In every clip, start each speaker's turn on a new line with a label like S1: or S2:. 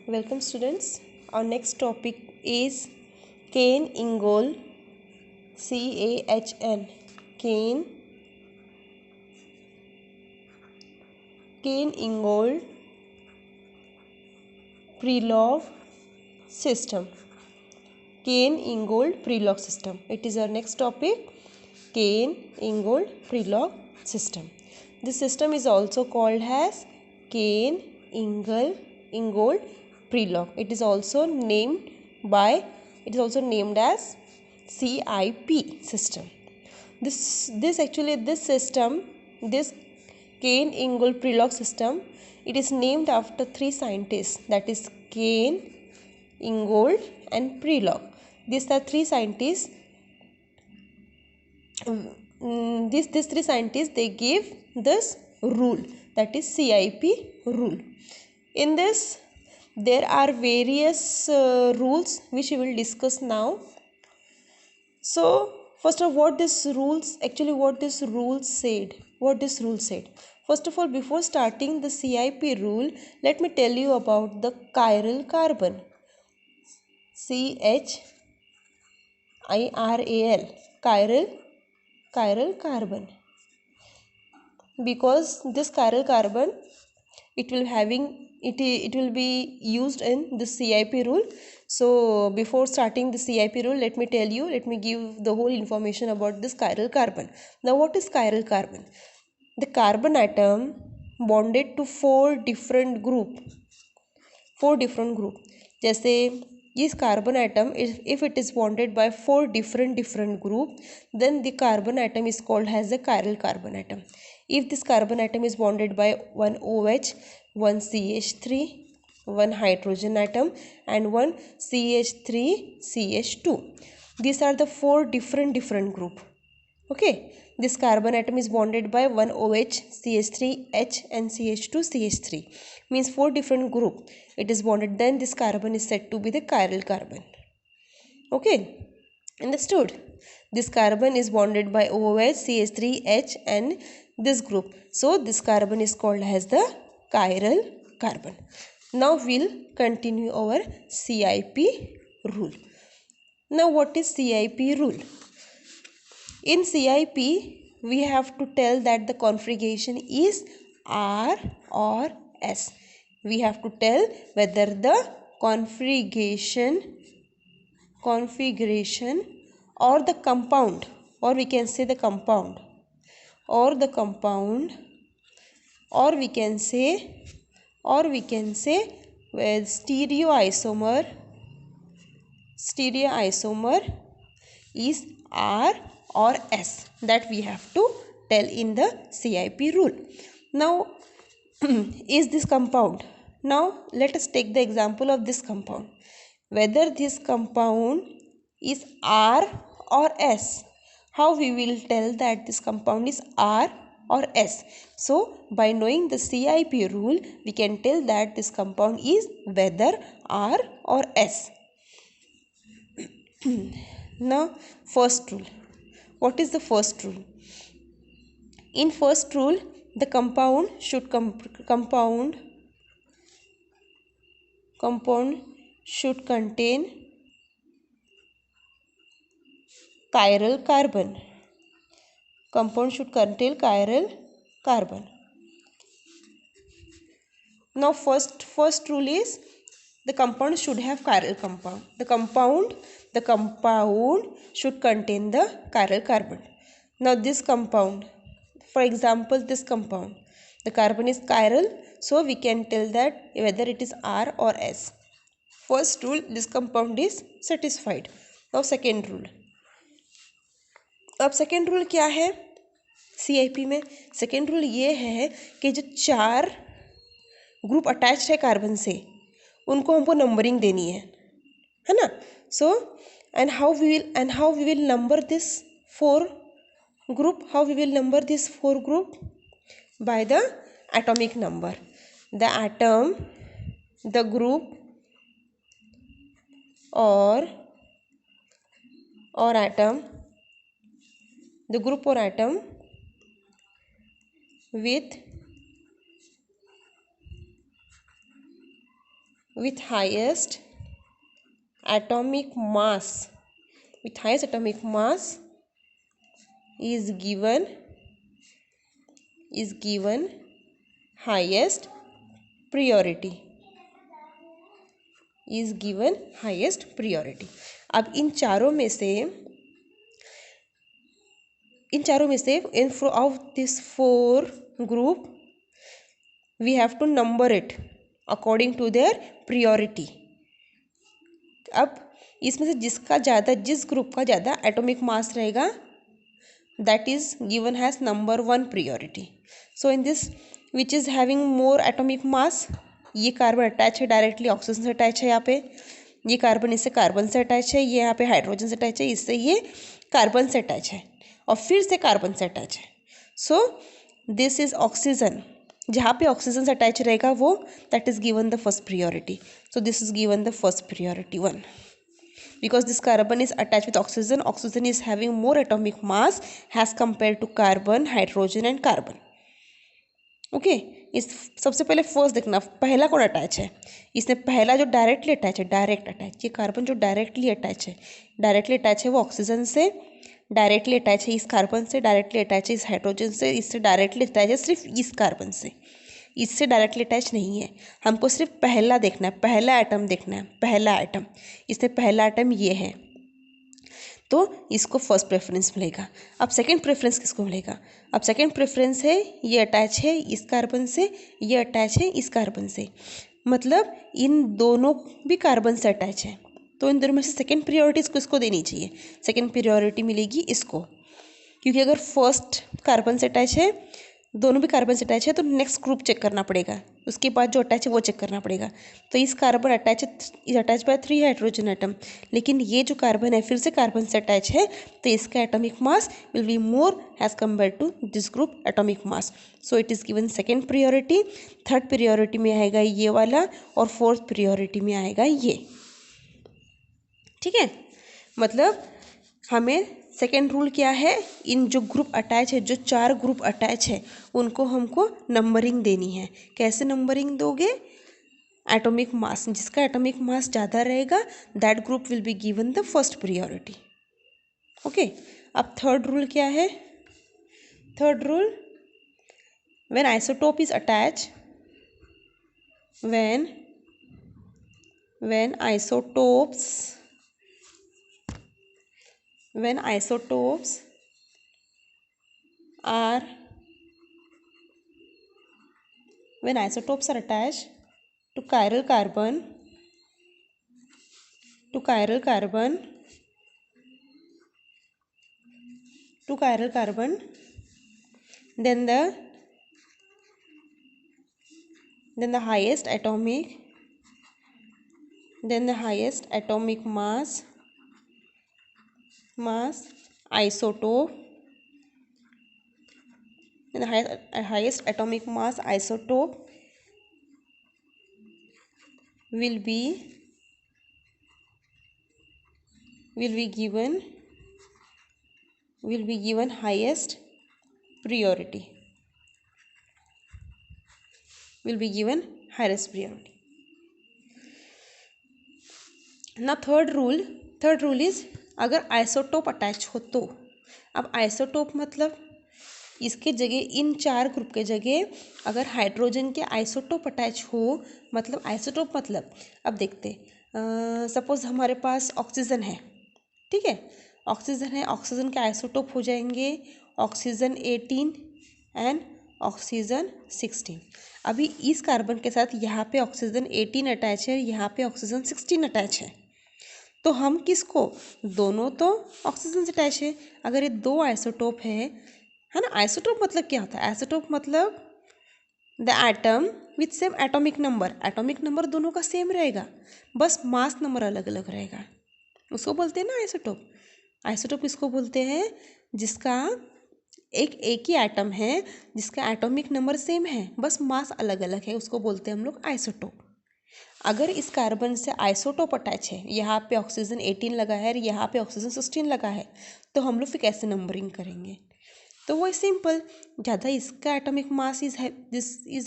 S1: Welcome students. Our next topic is Cain Ingold CAHN. Cain Ingold Prelog system. Cain Ingold Prelog system. It is our next topic. Cain Ingold Prelog system. This system is also called as Cain Ingold Prelog. It is also named as CIP system. This Cain Ingold Prelog system, it is named after three scientists, that is Cain, Ingold and Prelog. These are three scientists. These three scientists, they gave this rule, that is CIP rule. In this there are various rules which we will discuss now. So first of all, what this rule said. First of all, before starting the CIP rule, let me tell you about the chiral carbon. CHIRAL, chiral carbon. Because this chiral carbon, it will be used in the CIP rule. So before starting the CIP rule, let me give the whole information about this chiral carbon. Now what is chiral carbon? The carbon atom bonded to four different group. जैसे this carbon atom, if it is bonded by four different group, then the carbon atom is called as a chiral carbon atom. If this carbon atom is bonded by one OH, one CH3, one hydrogen atom and one CH3 CH2, these are the four different group. Okay, this carbon atom is bonded by one OH, CH3, H and CH2, CH3, means four different group. It is bonded, then this carbon is said to be the chiral carbon. Okay, understood? This carbon is bonded by OH, CH3, H and this group. So this carbon is called as the chiral carbon. Now we'll continue our CIP rule. Now what is CIP rule? In CIP, we have to tell that the configuration is R or S. We have to tell whether the configuration or the compound, or we can say the compound, or we can say stereoisomer is R or S. That we have to tell in the CIP rule. Now is this compound? Now let us take the example of this compound. Whether this compound is R or S. How we will tell that this compound is R or S? So by knowing the CIP rule, we can tell that this compound is whether R or S. Now first rule. What is the first rule? In first rule, the compound should contain chiral carbon. Compound should contain chiral carbon. Now first rule is the compound should have chiral compound. The compound should contain the chiral carbon. Now this compound, for example this compound, the carbon is chiral, so we can tell that whether it is R or S. First rule, this compound is satisfied. Now second rule. अब second rule क्या है CIP में? Second rule ये है कि जो चार group attached है कार्बन से, उनको हमको नंबरिंग देनी है ना? सो and how we will number this four group? How we will number this four group? By the atomic number. The atom, the group or atom, the group or atom with with highest atomic mass is given highest priority अब इन चारों में से in of this four group we have to number it according to their priority. अब इसमें से जिस group का ज़्यादा एटॉमिक मास रहेगा that is given as number 1 priority. So in this which is having more atomic mass, ये carbon attach है directly oxygen से अटैच है, यहाँ पे ये कार्बन इससे कार्बन से अटैच है, ये यहाँ पे हाइड्रोजन से अटैच है, इससे ये कार्बन से अटैच है और फिर से कार्बन से अटैच है. सो दिस इज ऑक्सीजन. जहाँ पे ऑक्सीजन से अटैच रहेगा वो that is given the first priority. So this is given the first priority 1. Because this carbon is attached with oxygen, oxygen is having more atomic mass as compared to carbon, hydrogen and carbon. Okay इस सबसे पहले first देखना पहला कौन attach है. इसमें पहला जो डायरेक्टली अटैच है, डायरेक्ट अटैच, ये कार्बन जो डायरेक्टली अटैच है वो ऑक्सीजन से, डायरेक्टली अटैच है इस कार्बन से, डायरेक्टली अटैच है इस हाइड्रोजन से, इससे डायरेक्टली अटैच है सिर्फ इस कार्बन से, इससे डायरेक्टली अटैच नहीं है. हमको सिर्फ पहला देखना है, पहला एटम देखना है, पहला एटम. इसमें पहला एटम ये है तो इसको फर्स्ट प्रेफरेंस मिलेगा. अब सेकंड प्रेफरेंस किसको मिलेगा. अब सेकंड प्रेफरेंस है ये अटैच है इस कार्बन से, ये अटैच है इस कार्बन से, मतलब इन दोनों भी कार्बन से अटैच है. तो इन दोनों में से सेकंड प्रियोरिटी इसको देनी चाहिए. सेकंड प्रियोरिटी मिलेगी इसको, क्योंकि अगर फर्स्ट कार्बन से अटैच है, दोनों भी कार्बन से अटैच है, तो नेक्स्ट ग्रुप चेक करना पड़ेगा, उसके बाद जो अटैच है वो चेक करना पड़ेगा. तो इस carbon attach bye 3 hydrogen atom, लेकिन ये जो कार्बन है फिर से कार्बन से अटैच है, तो इसका atomic mass will be more as compare to this group atomic mass. So it is given second priority. Third priority में आएगा ये वाला और फोर्थ प्रियोरिटी में आएगा ये. ठीक है, मतलब हमें सेकेंड रूल क्या है, इन जो ग्रुप अटैच है, जो 4 ग्रुप अटैच है, उनको हमको नंबरिंग देनी है. कैसे नंबरिंग दोगे. एटॉमिक मास, जिसका एटॉमिक मास ज़्यादा रहेगा that group will be given the first priority. Okay, अब थर्ड रूल क्या है. Third rule, when isotope is attach, when isotopes are attached to chiral carbon then the highest atomic mass isotope, then the highest atomic mass isotope will be given highest priority. Now third rule is अगर isotope attach हो तो. अब isotope मतलब इसके जगह, इन 4 group के जगह अगर हाइड्रोजन के आइसोटोप अटैच हो, मतलब आइसोटोप मतलब अब देखते, सपोज हमारे पास ऑक्सीजन है, ठीक है, ऑक्सीजन के आइसोटोप हो जाएंगे ऑक्सीजन 18 एंड ऑक्सीजन 16. अभी इस कार्बन के साथ यहाँ पे ऑक्सीजन 18 अटैच है, यहाँ पे ऑक्सीजन 16 अटैच है, तो हम किसको, दोनों तो ऑक्सीजन से अटैच है. अगर ये 2 आइसोटोप है ना. आइसोटोप मतलब क्या होता है. आइसोटोप मतलब the atom with same atomic number दोनों का सेम रहेगा, बस मास नंबर अलग अलग रहेगा, उसको बोलते हैं ना आइसोटोप. आइसोटोप इसको बोलते हैं जिसका एक ही एटम है, जिसका एटॉमिक नंबर सेम है, बस मास अलग अलग है, उसको बोलते हैं हम लोग आइसोटोप. अगर इस कार्बन से आइसोटोप अटैच है, यहाँ पे ऑक्सीजन 18 लगा है और यहाँ पे ऑक्सीजन 16 लगा है, तो हम लोग फिर कैसे नंबरिंग करेंगे. तो वो सिंपल, ज़्यादा इसका atomic mass is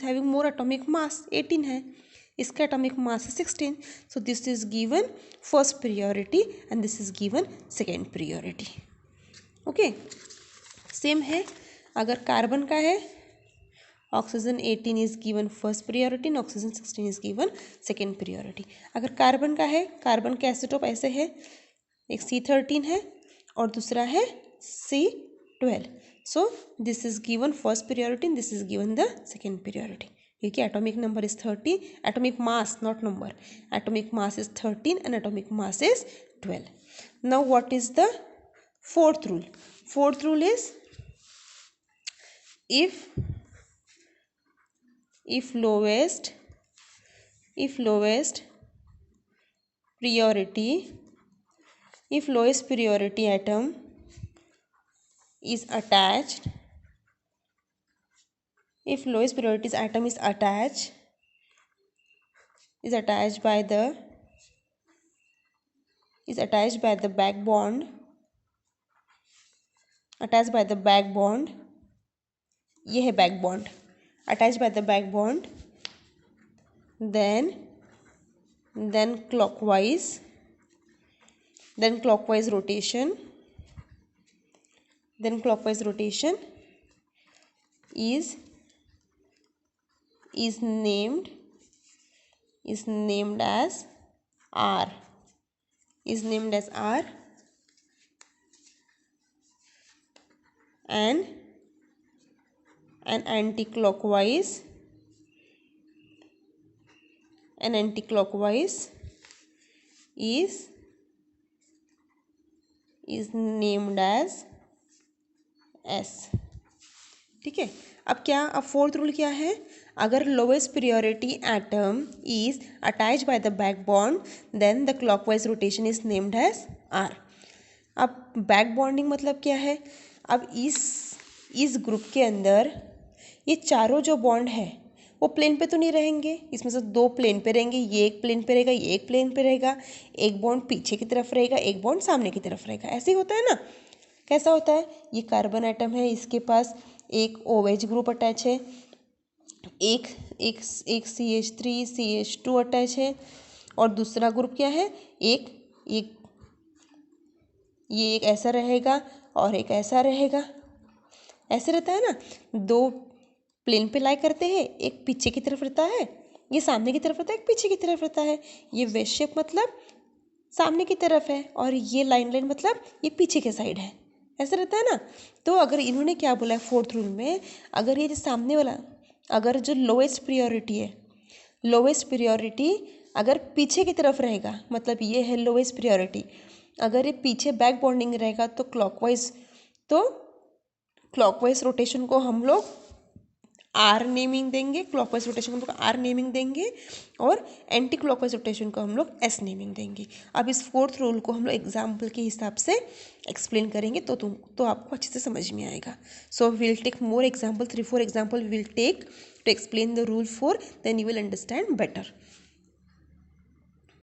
S1: having more atomic mass 18 है, इसका एटॉमिक मास है 16. सो this is given first priority and this is given second priority. Okay, same है अगर कार्बन का है, oxygen 18 is given first priority and oxygen 16 is given second priority. अगर carbon का है, कार्बन के आइसोटोप ऐसे है, एक C13 है और दूसरा है C12. So this is given first priority and this is given the second priority, क्योंकि atomic number is 30, atomic mass not number, atomic mass is 13 and atomic mass is 12. Now what is the fourth rule? Fourth rule is if lowest priority atom is attached, if lowest priority atom is attached by the back bond, attached by the back bond, ये है back bond, attached by the back bond, then clockwise rotation is named as R, and anti-clockwise is named as S. ठीक है, अब क्या, अब fourth rule क्या है? अगर lowest priority atom is attach by the back bond then the clockwise rotation is named as R. अब back bonding मतलब क्या है? अब इस ग्रुप के अंदर ये चारों जो बॉन्ड है वो प्लेन पे तो नहीं रहेंगे, इसमें से दो प्लेन पे रहेंगे, ये एक प्लेन पे रहेगा, ये एक प्लेन पे रहेगा, एक बॉन्ड पीछे की तरफ रहेगा, एक बॉन्ड सामने की तरफ रहेगा. ऐसे ही होता है ना. कैसा होता है? ये कार्बन एटम है, इसके पास एक OH ग्रुप अटैच है, एक CH3 CH2 अटैच है, और दूसरा ग्रुप क्या है? ये एक ऐसा रहेगा और एक ऐसा रहेगा. ऐसे रहता है ना, दो प्लेन पे लाई करते हैं, एक पीछे की तरफ रहता है, ये सामने की तरफ रहता है, एक पीछे की तरफ रहता है. ये वेव शेप मतलब सामने की तरफ है और ये लाइन मतलब ये पीछे के साइड है. ऐसा रहता है ना. तो अगर इन्होंने क्या बोला है फोर्थ रूल में, अगर ये जो सामने वाला, अगर जो लोएस्ट प्रियोरिटी है, लोएस्ट प्रियोरिटी अगर पीछे की तरफ रहेगा, मतलब ये है लोएस्ट प्रियोरिटी, अगर ये पीछे बैक बॉन्डिंग रहेगा तो क्लॉकवाइज रोटेशन को हम लोग R नेमिंग देंगे, क्लॉकवाइज रोटेशन को हम लोग R नेमिंग देंगे, और एंटी क्लॉकवाइज रोटेशन को हम लोग S नेमिंग देंगे. अब इस फोर्थ रूल को हम लोग एग्जाम्पल के हिसाब से एक्सप्लेन करेंगे तो आपको अच्छे से समझ में आएगा. So we will take more example, 3-4 example we will take to explain the rule 4, then you will understand better.